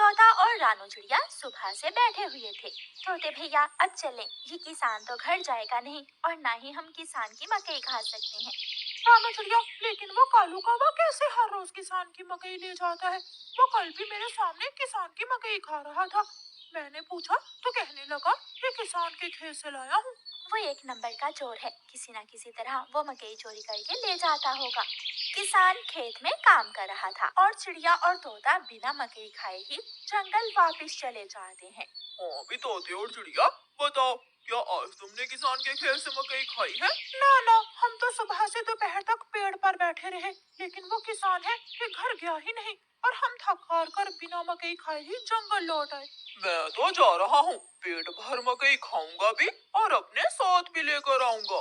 तोता और रानू चिड़िया सुबह से बैठे हुए थे। तोते भैया अब चलें, ये किसान तो घर जाएगा नहीं और ना ही हम किसान की मकई खा सकते हैं। रानू चिड़िया, लेकिन वो कालू कौवा कैसे हर रोज किसान की मकई ले जाता है? वो कल भी मेरे सामने किसान की मकई खा रहा था। मैंने पूछा तो कहने लगा ये किसान के खेत से लाया हूँ। वो एक नंबर का चोर है, किसी न किसी तरह वो मकई चोरी करके ले जाता होगा। किसान खेत में काम कर रहा था और चिड़िया और तोता बिना मकई खाए ही जंगल वापस चले जाते हैं। हाँ भी तोते और चिड़िया, बताओ क्या आज तुमने किसान के खेत से मकई खाई है? ना ना, हम तो सुबह से दोपहर तक पेड़ पर बैठे रहे, लेकिन वो किसान है कि घर गया ही नहीं और हम थक हार कर बिना मकई खाए ही जंगल लौट आए। मैं तो जा रहा हूँ, पेट भर मकई खाऊंगा भी और अपने साथ भी लेकर आऊंगा।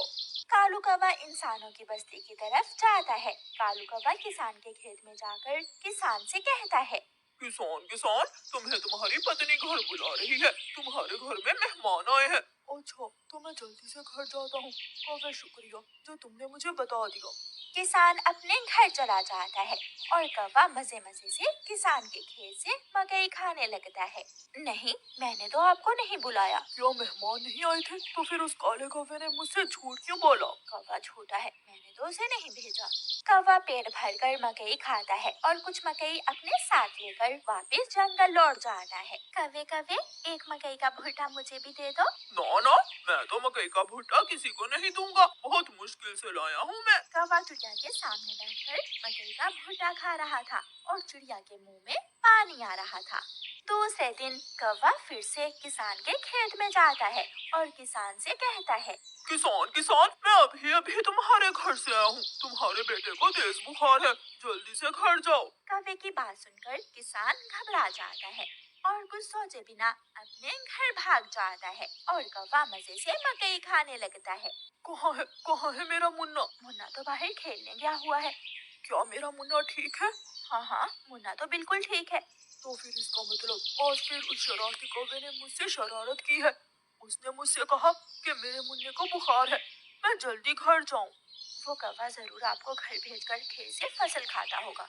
कालू कौवा इंसानों की बस्ती की तरफ जाता है। कालू कौवा किसान के खेत में जाकर किसान से कहता है, किसान किसान, तुम्हें तुम्हारी पत्नी घर बुला रही है, तुम्हारे घर में मेहमान आए हैं। अच्छा, तो मैं जल्दी से घर जाता हूँ। कौवे शुक्रिया जो तुमने मुझे बता दिया। किसान अपने घर चला जाता है और कौवा मजे मजे से किसान के खेत से मकई खाने लगता है। नहीं, मैंने तो आपको नहीं बुलाया। क्या मेहमान नहीं आए थे? तो फिर उस काले कौवे ने मुझसे झूठ क्यों बोला? कौवा झूठा है, मैंने तो उसे नहीं भेजा। कौवा पेट भरकर मकई खाता है और कुछ मकई अपने साथ लेकर वापस जंगल लौट जाता है। कौवे कौवे, एक मकई का भुट्टा मुझे भी दे दो। ना ना, मैं तो मकई का भुट्टा किसी को नहीं दूंगा, बहुत मुश्किल से लाया हूँ मैं। कौवा चिड़िया के सामने बैठकर मकई का भुट्टा खा रहा था और चिड़िया के मुंह में पानी आ रहा था। दूसरे दिन कौवा फिर से किसान के खेत में जाता है और किसान से कहता है, किसान किसान, मैं अभी अभी तुम्हारे घर से आया हूँ, तुम्हारे बेटे को तेज बुखार है, जल्दी से घर जाओ। कौवे की बात सुनकर किसान घबरा जाता है और कुछ सोचे बिना अपने घर भाग जाता है और कौवा मजे से मकई खाने लगता है। कहाँ है मेरा मुन्ना? मुन्ना तो बाहर खेलने गया हुआ है। क्या मेरा मुन्ना ठीक है? हाँ हाँ, मुन्ना तो बिल्कुल ठीक है। तो फिर इसका मतलब आज फिर उस शरारती कौवे ने मुझसे शरारत की है। उसने मुझसे कहा कि मेरे मुन्ने को बुखार है, मैं जल्दी घर जाऊं। वो कौवा जरूर आपको घर भेजकर खेत से फसल खाता होगा।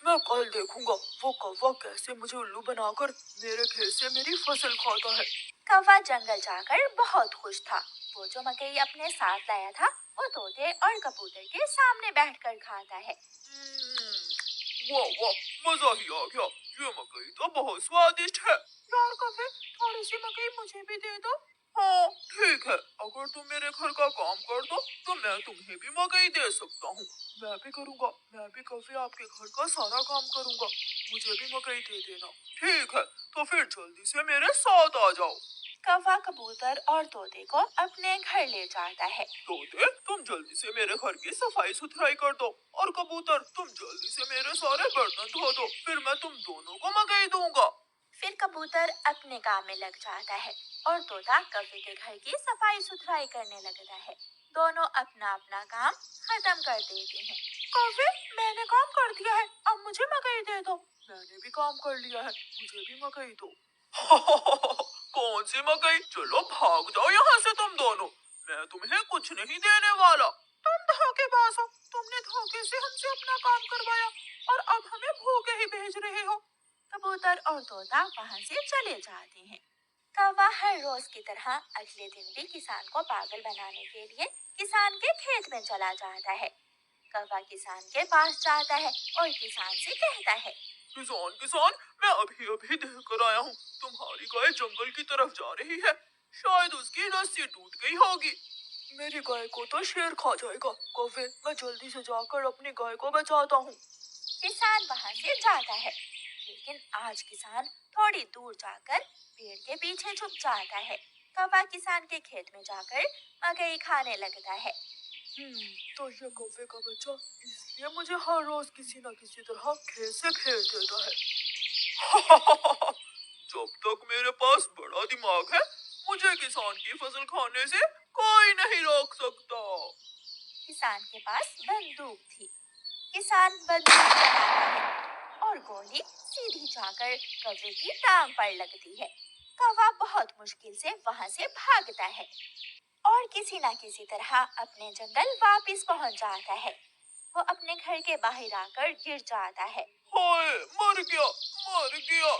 मैं कल देखूंगा वो कौवा कैसे मुझे उल्लू बनाकर मेरे खेत से मेरी फसल खाता है। कौवा जंगल जाकर बहुत खुश था। वो जो मकई अपने साथ लाया था वो तोते और कबूतर के सामने बैठकर खाता है। वाह वाह, मजा ही आ गया, ये मकई तो बहुत स्वादिष्ट है। यार कौवे, थोड़ी सी मकई मुझे भी दे दो। हाँ ठीक है, अगर तुम मेरे घर का काम कर दो तो मैं तुम्हें भी मकई दे सकता हूँ। मैं भी करूँगा, मैं भी कभी आपके घर का सारा काम करूँगा, मुझे भी मकई दे देना। ठीक है, तो फिर जल्दी से मेरे साथ आ जाओ। कौवा कबूतर और तोते को अपने घर ले जाता है। तोते, तुम जल्दी से मेरे घर की सफाई सुथराई कर दो और कबूतर तुम जल्दी से मेरे सारे बर्तन धो दो, फिर मैं तुम दोनों को मकई दूंगा। फिर कबूतर अपने काम में लग जाता है और तोता कौवे के घर की सफाई सुथराई करने लगता है। दोनों अपना अपना काम खत्म कर देते हैं। कौवे, मैंने काम कर दिया है, अब मुझे मकई दे दो। मैंने भी काम कर लिया है, मुझे भी मकई दो। कौन सी मकई? चलो भाग जाओ यहाँ से तुम दोनों, मैं तुम्हें कुछ नहीं देने वाला। तुम धोखेबाज हो, तुमने धोखे से हमसे अपना काम करवाया और अब हमें भूखे ही भेज रहे हो। कबूतर और तोता वहाँ से चले जाते हैं। कौवा हर रोज की तरह अगले दिन भी किसान को पागल बनाने के लिए किसान के खेत में चला जाता है। कौवा किसान के पास जाता है और किसान से कहता है, किसान किसान, मैं अभी अभी देख कर आया हूँ, तुम्हारी गाय जंगल की तरफ जा रही है, शायद उसकी रस्सी टूट गई होगी। मेरी गाय को तो शेर खा जाएगा। कौवे, मैं जल्दी से जाकर अपनी गाय को बचाता हूँ। किसान वहाँ से जाता है, लेकिन आज किसान थोड़ी दूर जाकर पेड़ के पीछे छुप जाता है। कौवा किसान के खेत में जाकर मकई खाने लगता है। तो ये कौवे का बच्चा इसलिए मुझे हर रोज किसी न किसी तरह खेत से भेज देता है। जब तक मेरे पास बड़ा दिमाग है, मुझे किसान की फसल खाने से कोई नहीं रोक सकता। किसान के पास बंदूक थी। किसान बंदूक चलाता है और गोली सीधी जाकर कौवे की टांग पर लगती है। कौवा बहुत मुश्किल से वहाँ से भागता है और किसी न किसी तरह अपने जंगल वापस पहुँच जाता है। वो अपने घर के बाहर आकर गिर जाता है। हाय, मर गया, मर गया।